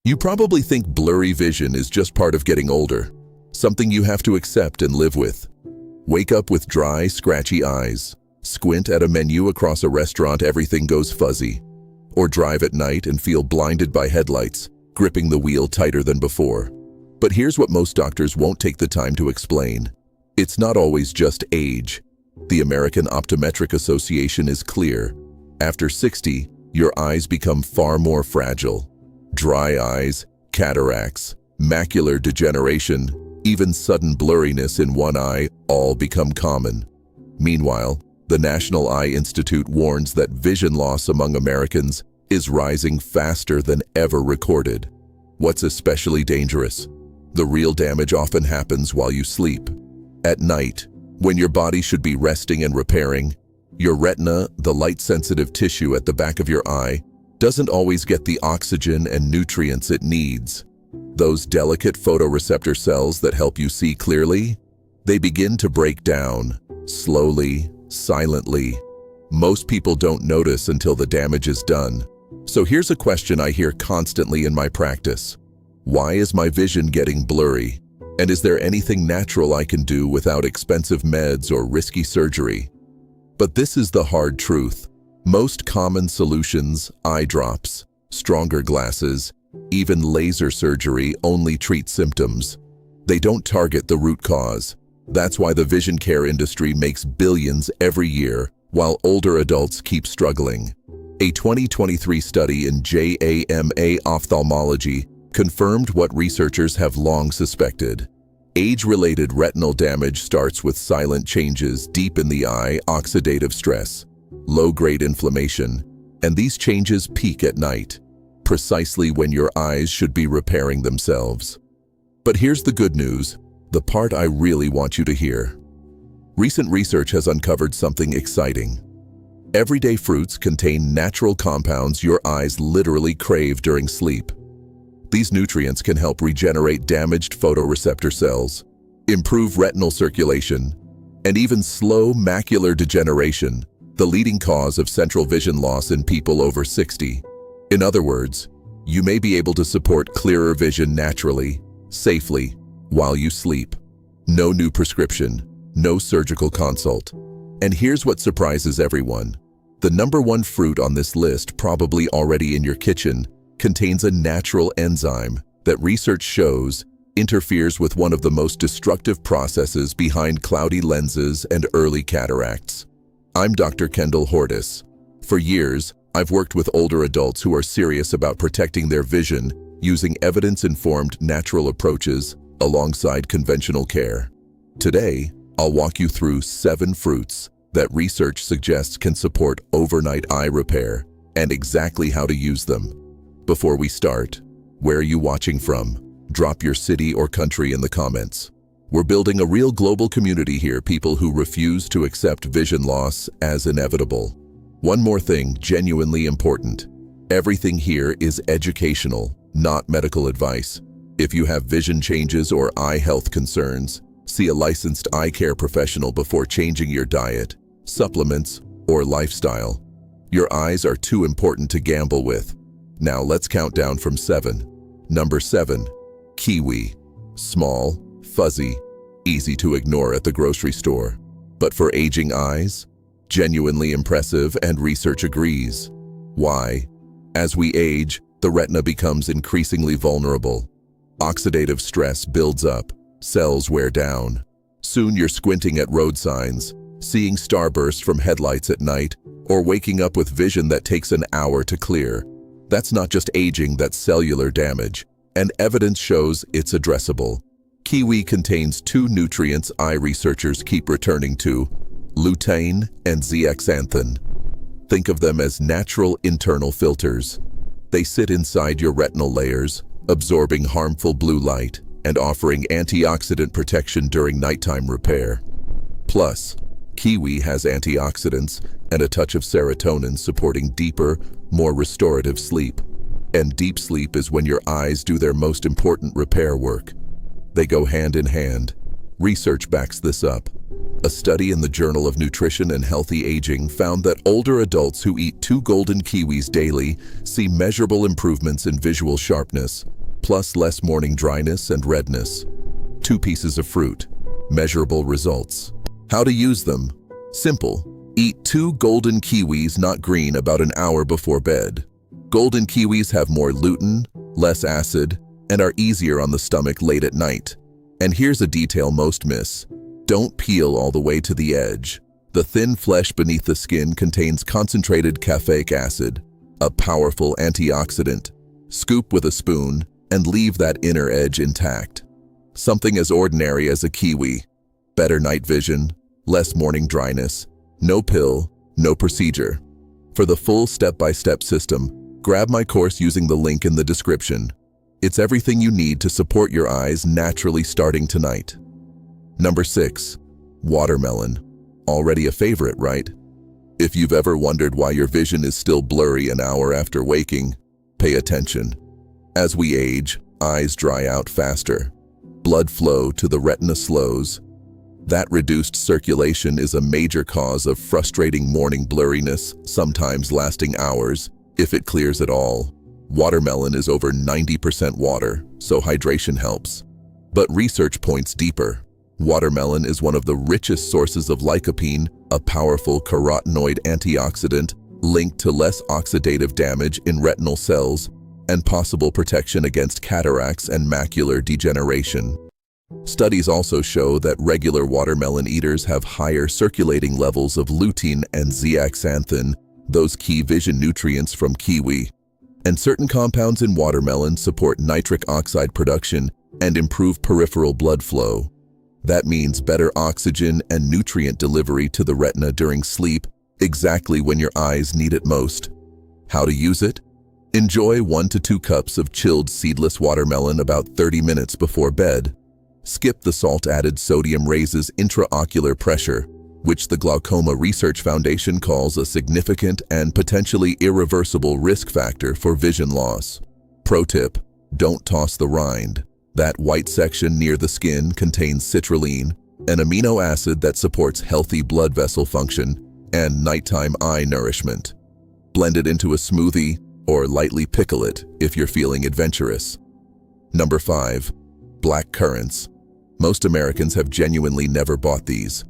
You probably think blurry vision is just part of getting older, something you have to accept and live with. Wake up with dry, scratchy eyes, squint at a menu across a restaurant, everything goes fuzzy, or drive at night and feel blinded by headlights, gripping the wheel tighter than before. But here's what most doctors won't take the time to explain. It's not always just age. The American Optometric Association is clear. After 60, your eyes become far more fragile. Dry eyes, cataracts, macular degeneration, even sudden blurriness in one eye all become common. Meanwhile, the National Eye Institute warns that vision loss among Americans is rising faster than ever recorded. What's especially dangerous? The real damage often happens while you sleep. At night, when your body should be resting and repairing, your retina, the light-sensitive tissue at the back of your eye, doesn't always get the oxygen and nutrients it needs. Those delicate photoreceptor cells that help you see clearly, they begin to break down, slowly, silently. Most people don't notice until the damage is done. So here's a question I hear constantly in my practice. Why is my vision getting blurry? And is there anything natural I can do without expensive meds or risky surgery? But this is the hard truth. Most common solutions, eye drops, stronger glasses, even laser surgery, only treat symptoms. They don't target the root cause. That's why the vision care industry makes billions every year, while older adults keep struggling. A 2023 study in JAMA Ophthalmology confirmed what researchers have long suspected. Age-related retinal damage starts with silent changes deep in the eye, oxidative stress, low-grade inflammation, and these changes peak at night, precisely when your eyes should be repairing themselves. But here's the good news, the part I really want you to hear. Recent research has uncovered something exciting. Everyday fruits contain natural compounds your eyes literally crave during sleep. These nutrients can help regenerate damaged photoreceptor cells, improve retinal circulation, and even slow macular degeneration, the leading cause of central vision loss in people over 60. In other words, you may be able to support clearer vision naturally, safely, while you sleep. No new prescription, no surgical consult. And here's what surprises everyone. The #1 fruit on this list, probably already in your kitchen, contains a natural enzyme that research shows interferes with one of the most destructive processes behind cloudy lenses and early cataracts. I'm Dr. Kendall Hortis. For years, I've worked with older adults who are serious about protecting their vision using evidence-informed natural approaches alongside conventional care. Today, I'll walk you through 7 fruits that research suggests can support overnight eye repair and exactly how to use them. Before we start, where are you watching from? Drop your city or country in the comments. We're building a real global community here, people who refuse to accept vision loss as inevitable. One more thing, genuinely important. Everything here is educational, not medical advice. If you have vision changes or eye health concerns, see a licensed eye care professional before changing your diet, supplements, or lifestyle. Your eyes are too important to gamble with. Now let's count down from 7. Number 7, kiwi. Small, fuzzy, easy to ignore at the grocery store. But for aging eyes, genuinely impressive, and research agrees. Why? As we age, the retina becomes increasingly vulnerable. Oxidative stress builds up, cells wear down. Soon you're squinting at road signs, seeing starbursts from headlights at night, or waking up with vision that takes an hour to clear. That's not just aging, that's cellular damage, and evidence shows it's addressable. Kiwi contains 2 nutrients eye researchers keep returning to, lutein and zeaxanthin. Think of them as natural internal filters. They sit inside your retinal layers, absorbing harmful blue light and offering antioxidant protection during nighttime repair. Plus, kiwi has antioxidants and a touch of serotonin, supporting deeper, more restorative sleep. And deep sleep is when your eyes do their most important repair work. They go hand in hand. Research backs this up. A study in the Journal of Nutrition and Healthy Aging found that older adults who eat 2 golden kiwis daily see measurable improvements in visual sharpness, plus less morning dryness and redness. 2 pieces of fruit. Measurable results. How to use them? Simple. Eat 2 golden kiwis, not green, about an hour before bed. Golden kiwis have more lutein, less acid, and are easier on the stomach late at night. And here's a detail most miss. Don't peel all the way to the edge. The thin flesh beneath the skin contains concentrated caffeic acid, a powerful antioxidant. Scoop with a spoon and leave that inner edge intact. Something as ordinary as a kiwi. Better night vision, less morning dryness, no pill, no procedure. For the full step-by-step system, grab my course using the link in the description. It's everything you need to support your eyes naturally starting tonight. Number 6. Watermelon. Already a favorite, right? If you've ever wondered why your vision is still blurry an hour after waking, pay attention. As we age, eyes dry out faster. Blood flow to the retina slows. That reduced circulation is a major cause of frustrating morning blurriness, sometimes lasting hours, if it clears at all. Watermelon is over 90% water, so hydration helps. But research points deeper. Watermelon is one of the richest sources of lycopene, a powerful carotenoid antioxidant linked to less oxidative damage in retinal cells and possible protection against cataracts and macular degeneration. Studies also show that regular watermelon eaters have higher circulating levels of lutein and zeaxanthin, those key vision nutrients from kiwi. And certain compounds in watermelon support nitric oxide production and improve peripheral blood flow. That means better oxygen and nutrient delivery to the retina during sleep, exactly when your eyes need it most. How to use it? Enjoy 1 to 2 cups of chilled seedless watermelon about 30 minutes before bed. Skip the salt-added sodium raises intraocular pressure, which the Glaucoma Research Foundation calls a significant and potentially irreversible risk factor for vision loss. Pro tip: don't toss the rind. That white section near the skin contains citrulline, an amino acid that supports healthy blood vessel function and nighttime eye nourishment. Blend it into a smoothie or lightly pickle it if you're feeling adventurous. Number 5. Black currants. Most Americans have genuinely never bought these.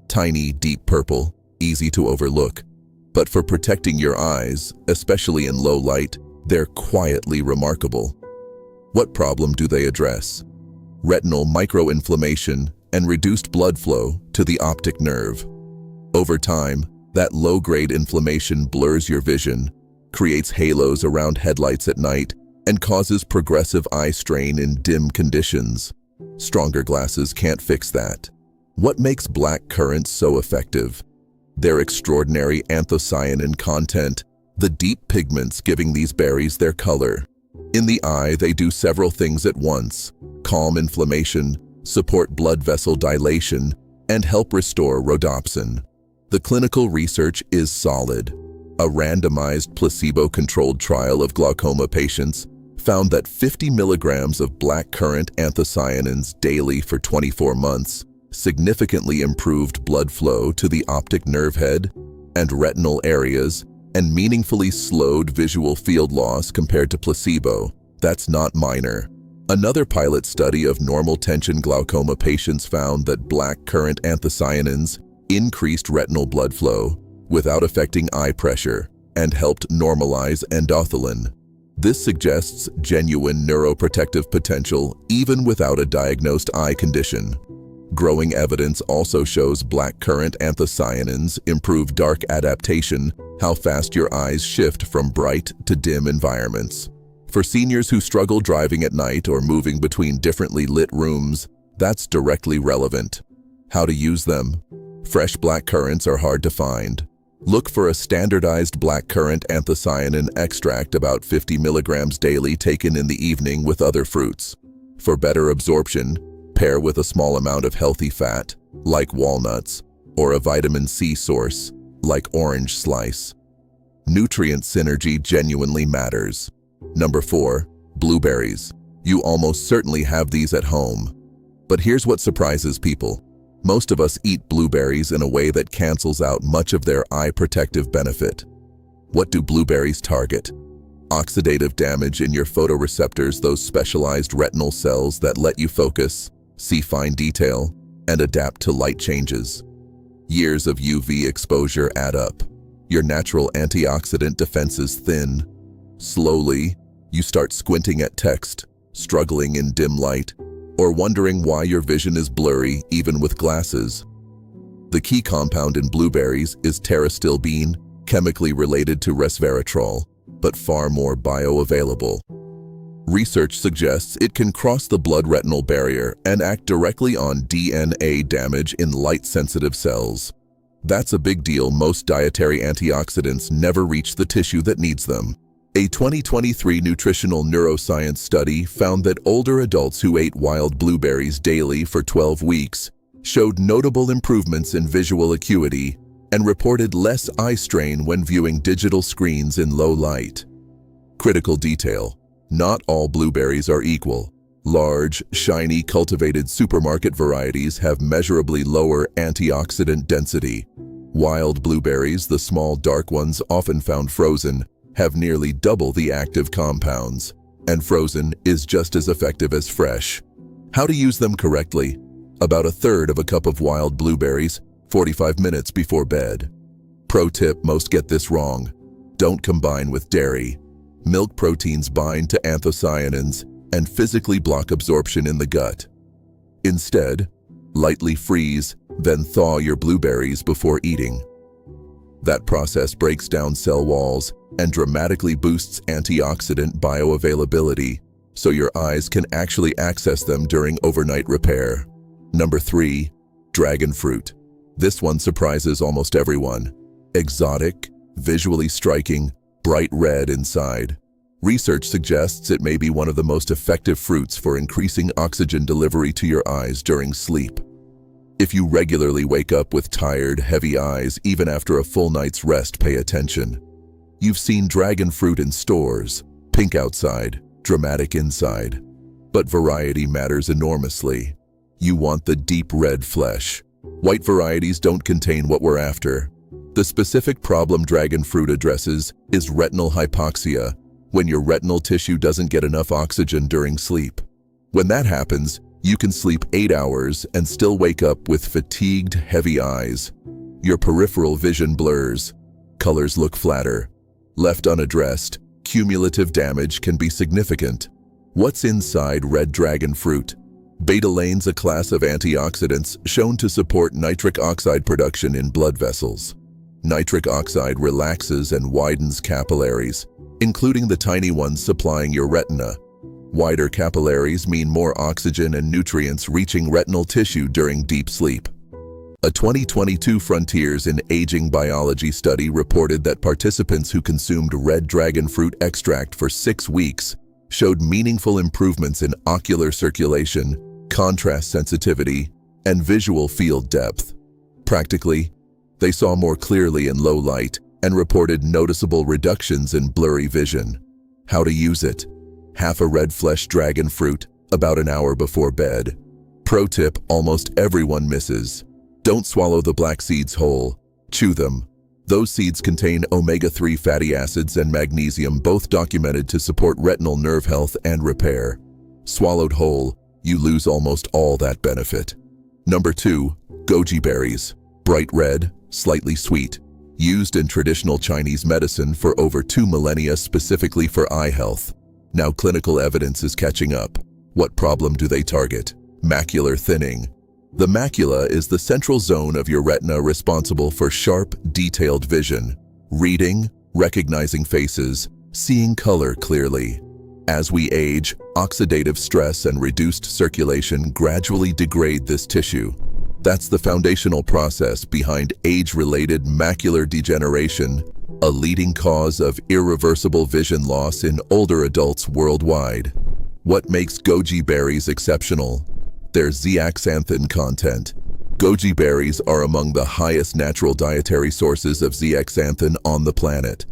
Tiny, deep purple, easy to overlook. But for protecting your eyes, especially in low light, they're quietly remarkable. What problem do they address? Retinal microinflammation and reduced blood flow to the optic nerve. Over time, that low-grade inflammation blurs your vision, creates halos around headlights at night, and causes progressive eye strain in dim conditions. Stronger glasses can't fix that. What makes black currants so effective? Their extraordinary anthocyanin content, the deep pigments giving these berries their color. In the eye, they do several things at once: calm inflammation, support blood vessel dilation, and help restore rhodopsin. The clinical research is solid. A randomized placebo-controlled trial of glaucoma patients found that 50 milligrams of blackcurrant anthocyanins daily for 24 months significantly improved blood flow to the optic nerve head and retinal areas and meaningfully slowed visual field loss compared to placebo. That's not minor. Another pilot study of normal tension glaucoma patients found that blackcurrant anthocyanins increased retinal blood flow without affecting eye pressure and helped normalize endothelin. This suggests genuine neuroprotective potential even without a diagnosed eye condition. Growing evidence also shows blackcurrant anthocyanins improve dark adaptation, how fast your eyes shift from bright to dim environments. For seniors who struggle driving at night or moving between differently lit rooms, that's directly relevant. How to use them? Fresh blackcurrants are hard to find. Look for a standardized blackcurrant anthocyanin extract about 50 milligrams daily taken in the evening with other fruits. For better absorption, pair with a small amount of healthy fat, like walnuts, or a vitamin C source, like orange slice. Nutrient synergy genuinely matters. Number 4, blueberries. You almost certainly have these at home. But here's what surprises people. Most of us eat blueberries in a way that cancels out much of their eye protective benefit. What do blueberries target? Oxidative damage in your photoreceptors, those specialized retinal cells that let you focus, see fine detail, and adapt to light changes. Years of UV exposure add up. Your natural antioxidant defenses thin. Slowly, you start squinting at text, struggling in dim light, or wondering why your vision is blurry even with glasses. The key compound in blueberries is pterostilbene, chemically related to resveratrol, but far more bioavailable. Research suggests it can cross the blood-retinal barrier and act directly on DNA damage in light-sensitive cells. That's a big deal. Most dietary antioxidants never reach the tissue that needs them. A 2023 nutritional neuroscience study found that older adults who ate wild blueberries daily for 12 weeks showed notable improvements in visual acuity and reported less eye strain when viewing digital screens in low light. Critical detail: not all blueberries are equal. Large, shiny, cultivated supermarket varieties have measurably lower antioxidant density. Wild blueberries, the small dark ones often found frozen, have nearly double the active compounds, and frozen is just as effective as fresh. How to use them correctly? About a third of a cup of wild blueberries, 45 minutes before bed. Pro tip: most get this wrong. Don't combine with dairy. Milk proteins bind to anthocyanins and physically block absorption in the gut. Instead, lightly freeze, then thaw your blueberries before eating. That process breaks down cell walls and dramatically boosts antioxidant bioavailability, so your eyes can actually access them during overnight repair. Number 3. Dragon fruit. This one surprises almost everyone. Exotic, visually striking, bright red inside. Research suggests it may be one of the most effective fruits for increasing oxygen delivery to your eyes during sleep. If you regularly wake up with tired, heavy eyes even after a full night's rest, pay attention. You've seen dragon fruit in stores, pink outside, dramatic inside. But variety matters enormously. You want the deep red flesh. White varieties don't contain what we're after. The specific problem dragon fruit addresses is retinal hypoxia, when your retinal tissue doesn't get enough oxygen during sleep. When that happens, you can sleep 8 hours and still wake up with fatigued, heavy eyes. Your peripheral vision blurs. Colors look flatter. Left unaddressed, cumulative damage can be significant. What's inside red dragon fruit? Betalain's a class of antioxidants shown to support nitric oxide production in blood vessels. Nitric oxide relaxes and widens capillaries, including the tiny ones supplying your retina. Wider capillaries mean more oxygen and nutrients reaching retinal tissue during deep sleep. A 2022 Frontiers in Aging Biology study reported that participants who consumed red dragon fruit extract for 6 weeks showed meaningful improvements in ocular circulation, contrast sensitivity, and visual field depth. Practically, they saw more clearly in low light and reported noticeable reductions in blurry vision. How to use it? Half a red flesh dragon fruit, about an hour before bed. Pro tip almost everyone misses. Don't swallow the black seeds whole. Chew them. Those seeds contain omega-3 fatty acids and magnesium, both documented to support retinal nerve health and repair. Swallowed whole, you lose almost all that benefit. Number 2. Goji berries. Bright red, slightly sweet. Used in traditional Chinese medicine for over 2 millennia specifically for eye health. Now clinical evidence is catching up. What problem do they target? Macular thinning. The macula is the central zone of your retina responsible for sharp, detailed vision, reading, recognizing faces, seeing color clearly. As we age, oxidative stress and reduced circulation gradually degrade this tissue. That's the foundational process behind age-related macular degeneration, a leading cause of irreversible vision loss in older adults worldwide. What makes goji berries exceptional? Their zeaxanthin content. Goji berries are among the highest natural dietary sources of zeaxanthin on the planet.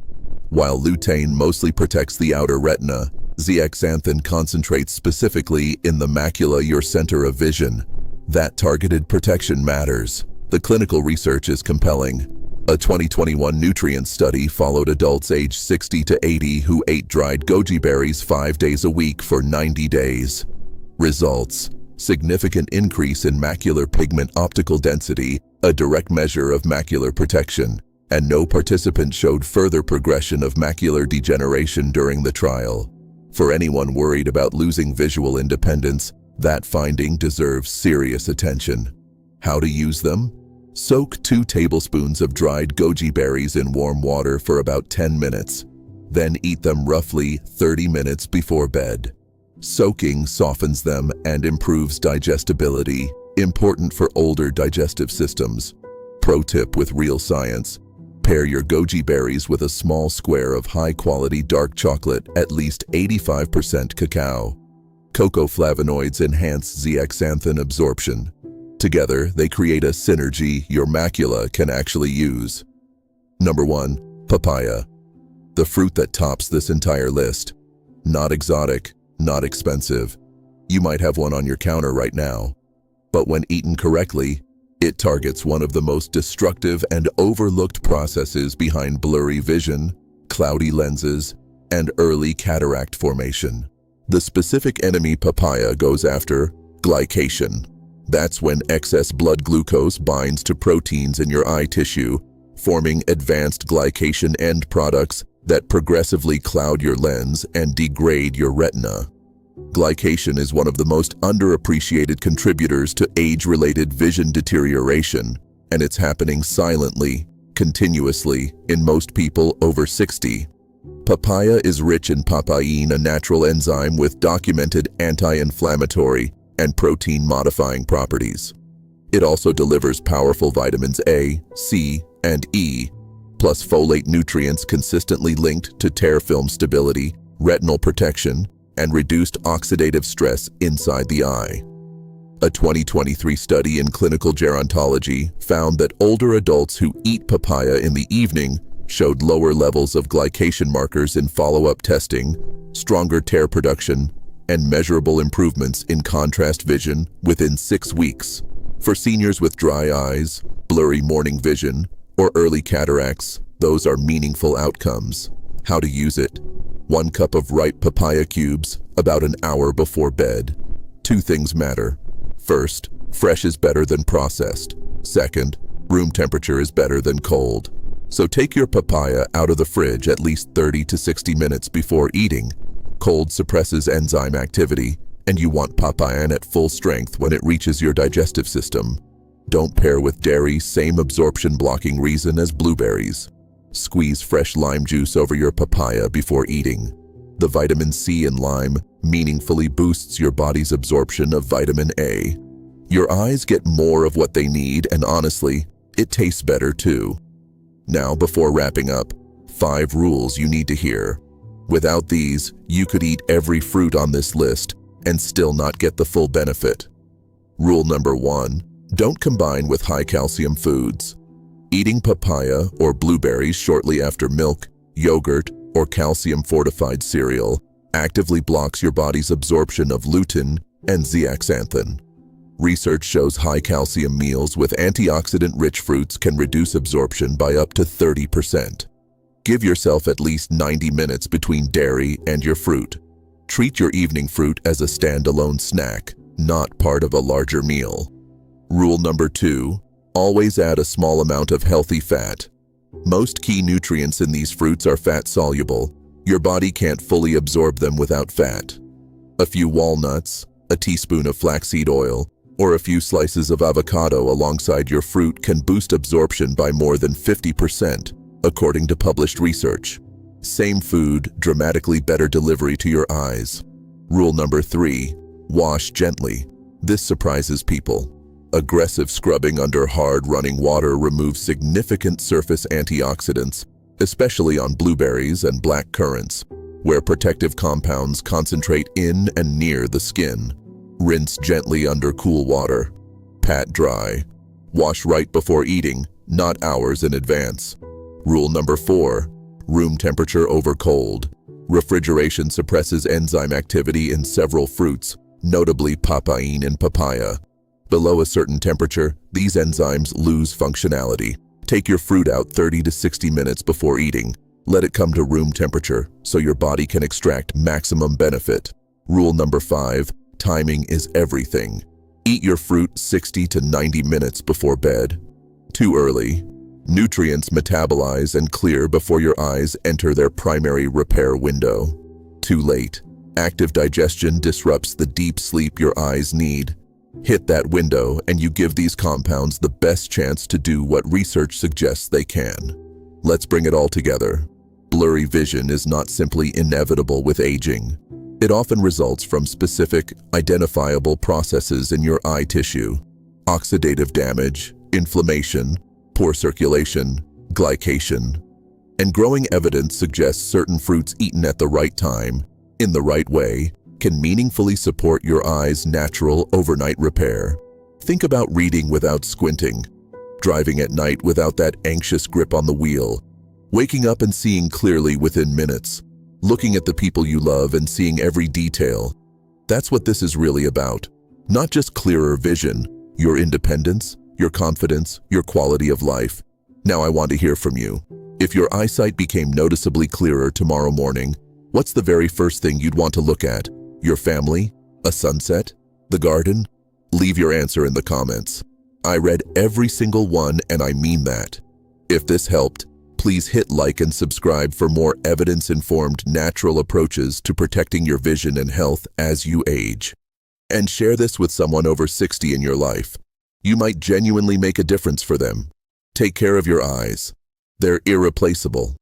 While lutein mostly protects the outer retina, zeaxanthin concentrates specifically in the macula, your center of vision. That targeted protection matters. The clinical research is compelling. A 2021 nutrient study followed adults aged 60 to 80 who ate dried goji berries 5 days a week for 90 days. Results: significant increase in macular pigment optical density, a direct measure of macular protection, and no participant showed further progression of macular degeneration during the trial. For anyone worried about losing visual independence, that finding deserves serious attention. How to use them? Soak 2 tablespoons of dried goji berries in warm water for about 10 minutes. Then eat them roughly 30 minutes before bed. Soaking softens them and improves digestibility, important for older digestive systems. Pro tip with real science: pair your goji berries with a small square of high-quality dark chocolate, at least 85% cacao. Cocoa flavonoids enhance zeaxanthin absorption. Together, they create a synergy your macula can actually use. Number 1. Papaya. The fruit that tops this entire list. Not exotic, not expensive. You might have one on your counter right now. But when eaten correctly, it targets one of the most destructive and overlooked processes behind blurry vision, cloudy lenses, and early cataract formation. The specific enemy papaya goes after: glycation. That's when excess blood glucose binds to proteins in your eye tissue, forming advanced glycation end products that progressively cloud your lens and degrade your retina. Glycation is one of the most underappreciated contributors to age-related vision deterioration, and it's happening silently, continuously, in most people over 60. Papaya is rich in papain, a natural enzyme with documented anti-inflammatory and protein-modifying properties. It also delivers powerful vitamins A, C, and E, plus folate nutrients consistently linked to tear film stability, retinal protection, and reduced oxidative stress inside the eye. A 2023 study in clinical gerontology found that older adults who eat papaya in the evening showed lower levels of glycation markers in follow-up testing, stronger tear production, and measurable improvements in contrast vision within 6 weeks. For seniors with dry eyes, blurry morning vision, or early cataracts, those are meaningful outcomes. How to use it? 1 cup of ripe papaya cubes, about an hour before bed. 2 things matter. First, fresh is better than processed. Second, room temperature is better than cold. So take your papaya out of the fridge at least 30 to 60 minutes before eating. Cold suppresses enzyme activity, and you want papain at full strength when it reaches your digestive system. Don't pair with dairy, same absorption blocking reason as blueberries. Squeeze fresh lime juice over your papaya before eating. The vitamin C in lime meaningfully boosts your body's absorption of vitamin A. Your eyes get more of what they need, and honestly, it tastes better too. Now, before wrapping up, 5 rules you need to hear. Without these, you could eat every fruit on this list and still not get the full benefit. Rule number 1, don't combine with high-calcium foods. Eating papaya or blueberries shortly after milk, yogurt, or calcium-fortified cereal actively blocks your body's absorption of lutein and zeaxanthin. Research shows high-calcium meals with antioxidant-rich fruits can reduce absorption by up to 30%. Give yourself at least 90 minutes between dairy and your fruit. Treat your evening fruit as a standalone snack, not part of a larger meal. Rule number 2, always add a small amount of healthy fat. Most key nutrients in these fruits are fat-soluble. Your body can't fully absorb them without fat. A few walnuts, a teaspoon of flaxseed oil, or a few slices of avocado alongside your fruit can boost absorption by more than 50%, according to published research. Same food, dramatically better delivery to your eyes. Rule number 3, wash gently. This surprises people. Aggressive scrubbing under hard running water removes significant surface antioxidants, especially on blueberries and black currants, where protective compounds concentrate in and near the skin. Rinse gently under cool water. Pat dry. Wash right before eating, not hours in advance. Rule number 4, room temperature over cold. Refrigeration suppresses enzyme activity in several fruits, notably papain and papaya. Below a certain temperature, these enzymes lose functionality. Take your fruit out 30 to 60 minutes before eating. Let it come to room temperature so your body can extract maximum benefit. Rule number 5, timing is everything. Eat your fruit 60 to 90 minutes before bed. Too early. Nutrients metabolize and clear before your eyes enter their primary repair window. Too late. Active digestion disrupts the deep sleep your eyes need. Hit that window and you give these compounds the best chance to do what research suggests they can. Let's bring it all together. Blurry vision is not simply inevitable with aging. It often results from specific, identifiable processes in your eye tissue. Oxidative damage, inflammation, poor circulation, glycation. And growing evidence suggests certain fruits eaten at the right time, in the right way, can meaningfully support your eye's natural overnight repair. Think about reading without squinting, driving at night without that anxious grip on the wheel, waking up and seeing clearly within minutes, looking at the people you love and seeing every detail. That's what this is really about. Not just clearer vision, your independence, your confidence, your quality of life. Now I want to hear from you. If your eyesight became noticeably clearer tomorrow morning, what's the very first thing you'd want to look at? Your family? A sunset? The garden? Leave your answer in the comments. I read every single one and I mean that. If this helped, please hit like and subscribe for more evidence-informed natural approaches to protecting your vision and health as you age. And share this with someone over 60 in your life. You might genuinely make a difference for them. Take care of your eyes. They're irreplaceable.